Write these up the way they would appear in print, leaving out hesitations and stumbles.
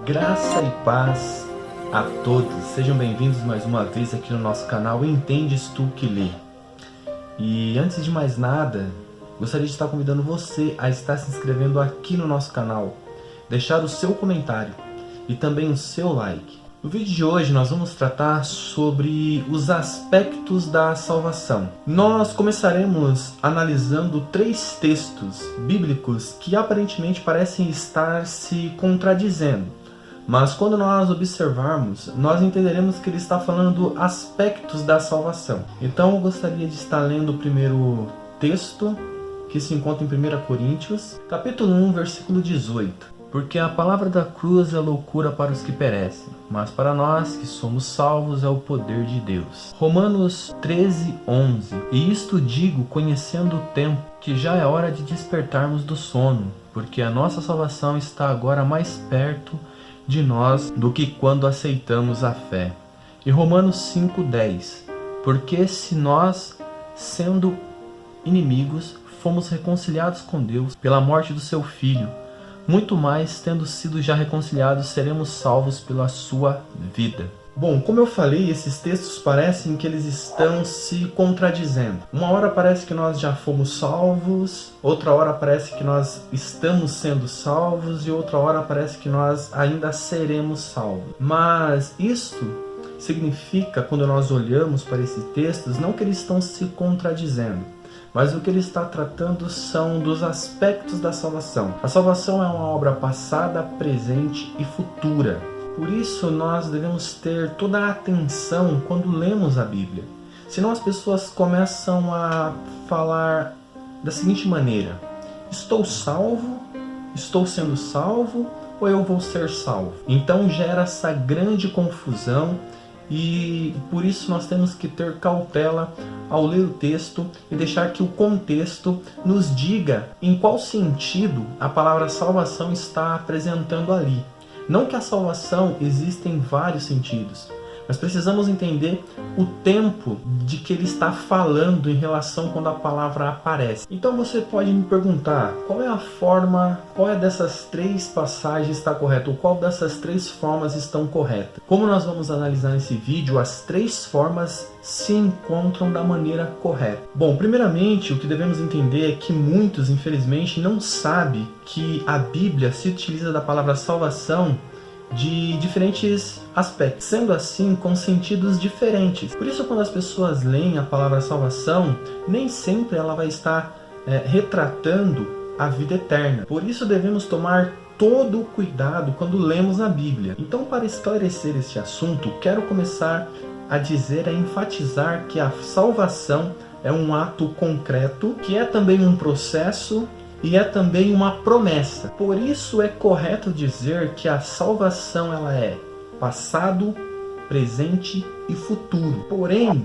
Graça e paz a todos. Sejam bem-vindos mais uma vez aqui no nosso canal Entendes Tu Que Lê. E antes de mais nada, gostaria de estar convidando você a estar se inscrevendo aqui no nosso canal, deixar o seu comentário e também o seu like. No vídeo de hoje nós vamos tratar sobre os aspectos da salvação. Nós começaremos analisando 3 textos bíblicos que aparentemente parecem estar se contradizendo. Mas quando nós observarmos, nós entenderemos que ele está falando aspectos da salvação. Então eu gostaria de estar lendo o primeiro texto, que se encontra em 1 Coríntios, capítulo 1, versículo 18. Porque a palavra da cruz é loucura para os que perecem, mas para nós que somos salvos é o poder de Deus. Romanos 13, 11. E isto digo, conhecendo o tempo, que já é hora de despertarmos do sono, porque a nossa salvação está agora mais perto de nós do que quando aceitamos a fé. E Romanos 5:10. Porque se nós, sendo inimigos, fomos reconciliados com Deus pela morte do seu Filho, muito mais, tendo sido já reconciliados, seremos salvos pela sua vida. Bom, como eu falei, esses textos parecem que eles estão se contradizendo. Uma hora parece que nós já fomos salvos, outra hora parece que nós estamos sendo salvos e outra hora parece que nós ainda seremos salvos. Mas isto significa, quando nós olhamos para esses textos, não que eles estão se contradizendo, mas o que ele está tratando são dos aspectos da salvação. A salvação é uma obra passada, presente e futura. Por isso nós devemos ter toda a atenção quando lemos a Bíblia. Senão as pessoas começam a falar da seguinte maneira: estou salvo, estou sendo salvo ou eu vou ser salvo? Então gera essa grande confusão e por isso nós temos que ter cautela ao ler o texto e deixar que o contexto nos diga em qual sentido a palavra salvação está apresentando ali. Não que a salvação exista em vários sentidos, mas precisamos entender o tempo de que ele está falando em relação quando a palavra aparece. Então você pode me perguntar, qual é a forma, qual é dessas 3 passagens está correta, ou qual dessas 3 formas estão corretas? Como nós vamos analisar nesse vídeo, as 3 formas se encontram da maneira correta. Bom, primeiramente, o que devemos entender é que muitos, infelizmente, não sabem que a Bíblia se utiliza da palavra salvação de diferentes aspectos, sendo assim com sentidos diferentes. Por isso, quando as pessoas leem a palavra salvação, nem sempre ela vai estar retratando a vida eterna. Por isso devemos tomar todo o cuidado quando lemos a Bíblia. Então, para esclarecer este assunto, quero começar a dizer, a enfatizar que a salvação é um ato concreto, que é também um processo e é também uma promessa. Por isso é correto dizer que a salvação ela é passado, presente e futuro. Porém,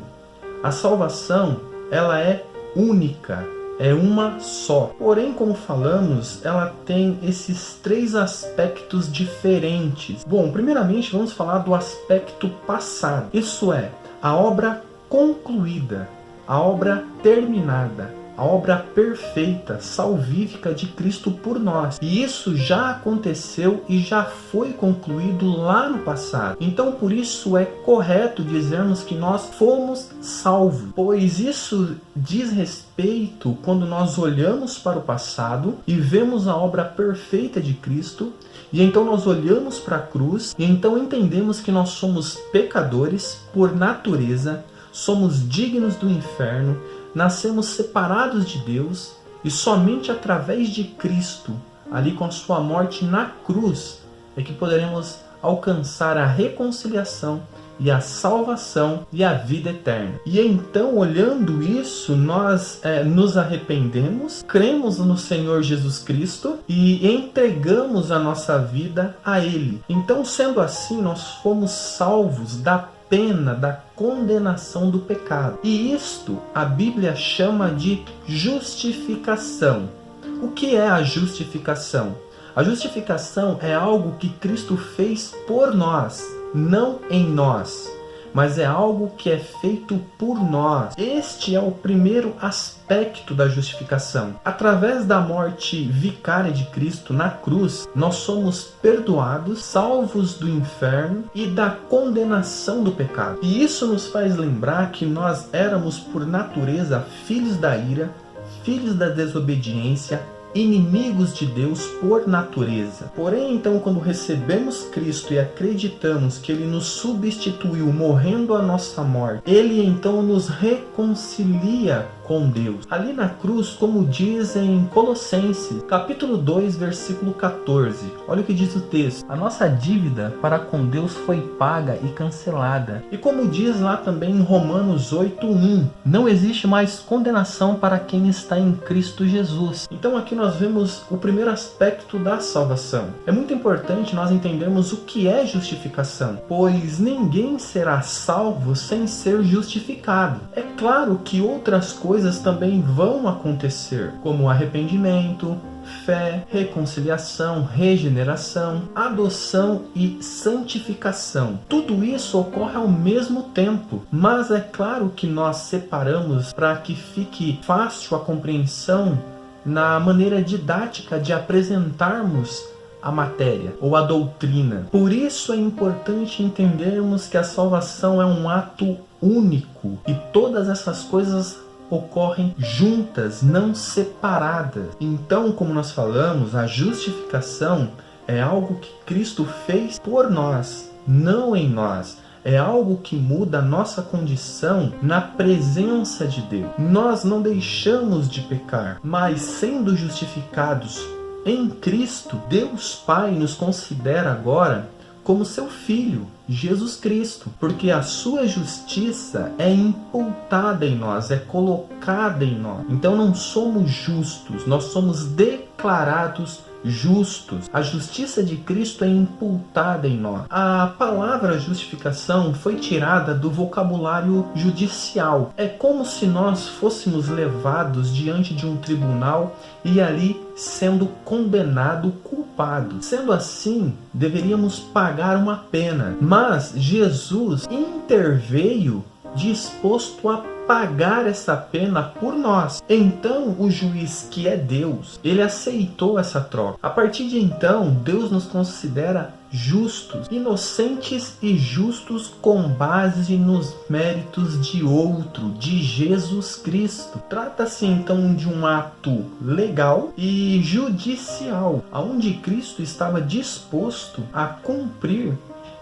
a salvação ela é única, é uma só. Porém, como falamos, ela tem esses 3 aspectos diferentes. Bom, primeiramente vamos falar do aspecto passado. Isso é, a obra concluída, a obra terminada, a obra perfeita, salvífica de Cristo por nós. E isso já aconteceu e já foi concluído lá no passado. Então, por isso é correto dizermos que nós fomos salvos, pois isso diz respeito quando nós olhamos para o passado e vemos a obra perfeita de Cristo, e então nós olhamos para a cruz e então entendemos que nós somos pecadores por natureza, somos dignos do inferno, nascemos separados de Deus e somente através de Cristo, ali com a sua morte na cruz, é que poderemos alcançar a reconciliação e a salvação e a vida eterna. E então, olhando isso, nós nos arrependemos, cremos no Senhor Jesus Cristo e entregamos a nossa vida a Ele. Então, sendo assim, nós fomos salvos da pena da condenação do pecado. E isto a Bíblia chama de justificação. O que é a justificação? A justificação é algo que Cristo fez por nós, não em nós. mas é algo que é feito por nós. Este é o primeiro aspecto da justificação. Através da morte vicária de Cristo na cruz, nós somos perdoados, salvos do inferno e da condenação do pecado. E isso nos faz lembrar que nós éramos por natureza filhos da ira, filhos da desobediência, inimigos de Deus por natureza. Porém, então, quando recebemos Cristo e acreditamos que Ele nos substituiu morrendo a nossa morte, Ele então nos reconcilia com Deus. Ali na cruz, como diz em Colossenses, capítulo 2, versículo 14. Olha o que diz o texto. A nossa dívida para com Deus foi paga e cancelada. E como diz lá também em Romanos 8:1, não existe mais condenação para quem está em Cristo Jesus. Então aqui nós vemos o primeiro aspecto da salvação. É muito importante nós entendermos o que é justificação, pois ninguém será salvo sem ser justificado. É claro que outras coisas também vão acontecer, como arrependimento, fé, reconciliação, regeneração, adoção e santificação. Tudo isso ocorre ao mesmo tempo, mas é claro que nós separamos para que fique fácil a compreensão na maneira didática de apresentarmos a matéria ou a doutrina. Por isso é importante entendermos que a salvação é um ato único e todas essas coisas ocorrem juntas, não separadas. Então, como nós falamos, a justificação é algo que Cristo fez por nós, não em nós. É algo que muda a nossa condição na presença de Deus. Nós não deixamos de pecar, mas sendo justificados em Cristo, Deus Pai nos considera agora como seu Filho, Jesus Cristo, porque a sua justiça é imputada em nós, é colocada em nós. Então não somos justos, nós somos declarados justos. A justiça de Cristo é imputada em nós. A palavra justificação foi tirada do vocabulário judicial. É como se nós fôssemos levados diante de um tribunal e ali sendo condenado, culpado. Sendo assim, deveríamos pagar uma pena. Mas Jesus interveio disposto a pagar essa pena por nós. Então, o juiz, que é Deus, ele aceitou essa troca. A partir de então, Deus nos considera justos, inocentes e justos com base nos méritos de outro, de Jesus Cristo. Trata-se então de um ato legal e judicial, onde Cristo estava disposto a cumprir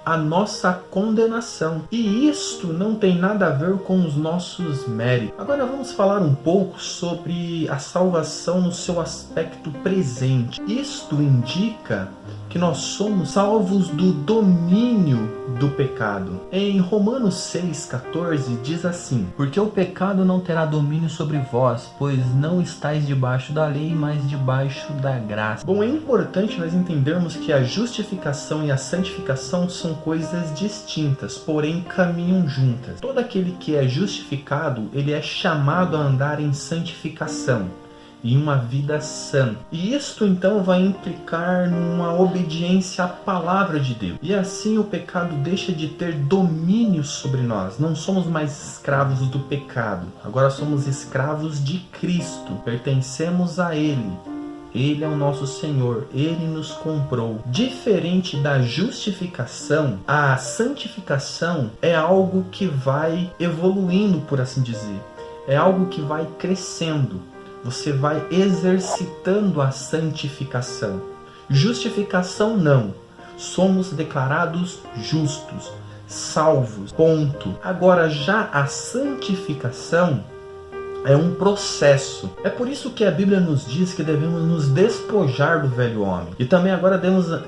a nossa condenação. E isto não tem nada a ver com os nossos méritos. Agora vamos falar um pouco sobre a salvação no seu aspecto presente. Isto indica que nós somos salvos do domínio do pecado. Em Romanos 6,14 diz assim: porque o pecado não terá domínio sobre vós, pois não estáis debaixo da lei, mas debaixo da graça. Bom, é importante nós entendermos que a justificação e a santificação são coisas distintas, porém caminham juntas. Todo aquele que é justificado, ele é chamado a andar em santificação e uma vida sã. E isto então vai implicar numa obediência à palavra de Deus. E assim o pecado deixa de ter domínio sobre nós. Não somos mais escravos do pecado. Agora somos escravos de Cristo. Pertencemos a Ele. Ele é o nosso Senhor, Ele nos comprou. Diferente da justificação, a santificação é algo que vai evoluindo, por assim dizer. É algo que vai crescendo. Você vai exercitando a santificação. Justificação não. Somos declarados justos, salvos, ponto. Agora já a santificação é um processo. É por isso que a Bíblia nos diz que devemos nos despojar do velho homem. E também agora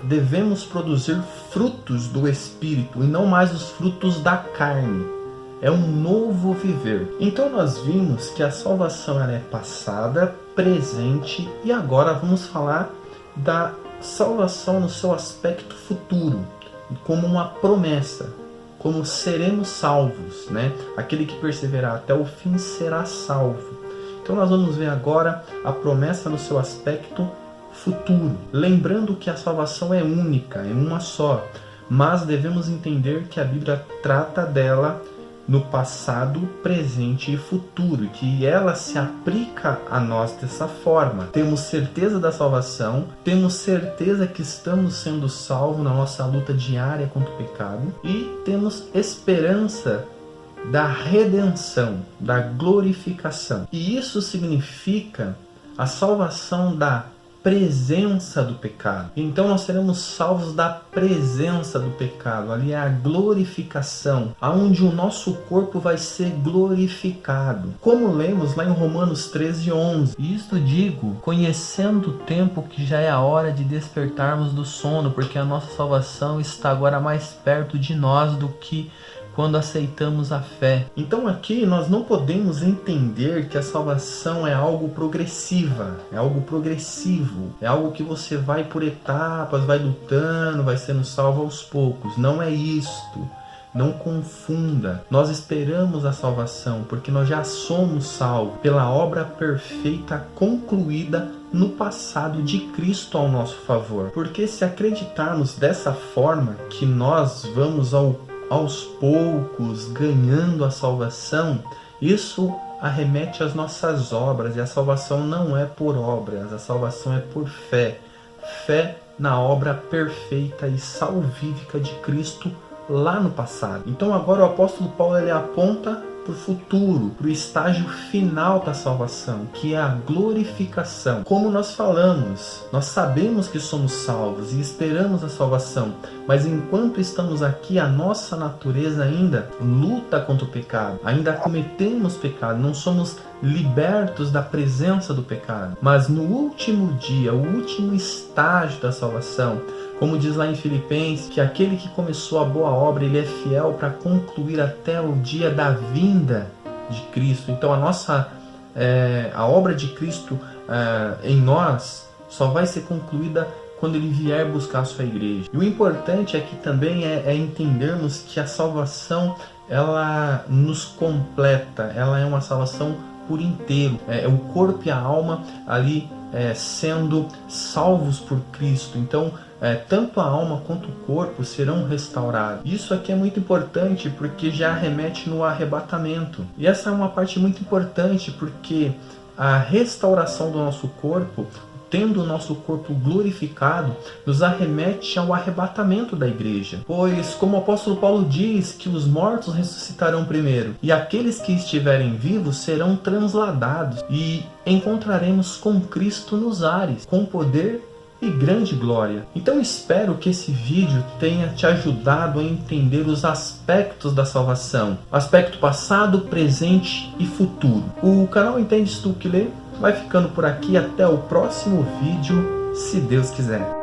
devemos produzir frutos do Espírito e não mais os frutos da carne. É um novo viver. Então nós vimos que a salvação ela é passada, presente e agora vamos falar da salvação no seu aspecto futuro, como uma promessa, como seremos salvos, né? Aquele que perseverar até o fim será salvo. Então nós vamos ver agora a promessa no seu aspecto futuro. Lembrando que a salvação é única, é uma só. mas devemos entender que a Bíblia trata dela no passado, presente e futuro, que ela se aplica a nós dessa forma. Temos certeza da salvação, temos certeza que estamos sendo salvos na nossa luta diária contra o pecado e temos esperança da redenção, da glorificação. E isso significa a salvação da presença do pecado. Então nós seremos salvos da presença do pecado. Ali é a glorificação, aonde o nosso corpo vai ser glorificado. Como lemos lá em Romanos 13:11. Isto digo, conhecendo o tempo que já é a hora de despertarmos do sono, porque a nossa salvação está agora mais perto de nós do que quando aceitamos a fé. Então aqui nós não podemos entender que a salvação é algo progressiva, é algo progressivo, é algo que você vai por etapas, vai lutando, vai sendo salvo aos poucos. Não é isto. Não confunda. Nós esperamos a salvação porque nós já somos salvos pela obra perfeita concluída no passado de Cristo ao nosso favor. Porque se acreditarmos dessa forma, que nós vamos aos poucos ganhando a salvação, isso arremete às nossas obras, e a salvação não é por obras, a salvação é por fé. Fé na obra perfeita e salvífica de Cristo lá no passado. Então agora o apóstolo Paulo ele aponta para o futuro, para o estágio final da salvação, que é a glorificação. Como nós falamos, nós sabemos que somos salvos e esperamos a salvação, mas enquanto estamos aqui, a nossa natureza ainda luta contra o pecado, ainda cometemos pecado, não somos libertos da presença do pecado. Mas no último dia, o último estágio da salvação, como diz lá em Filipenses, que aquele que começou a boa obra, ele é fiel para concluir até o dia da vinda de Cristo. Então a obra de Cristo em nós só vai ser concluída quando ele vier buscar a sua igreja. E o importante aqui também é entendermos que a salvação, ela nos completa, ela é uma salvação por inteiro. É o corpo e a alma ali sendo salvos por Cristo. Então, tanto a alma quanto o corpo serão restaurados. Isso aqui é muito importante porque já remete no arrebatamento. E essa é uma parte muito importante porque a restauração do nosso corpo, tendo o nosso corpo glorificado, nos arremete ao arrebatamento da igreja. Pois, como o apóstolo Paulo diz, que os mortos ressuscitarão primeiro, e aqueles que estiverem vivos serão transladados, e encontraremos com Cristo nos ares, com poder e grande glória. Então espero que esse vídeo tenha te ajudado a entender os aspectos da salvação, aspecto passado, presente e futuro. O canal Entendes Tu Que Lê vai ficando por aqui. Até o próximo vídeo, se Deus quiser.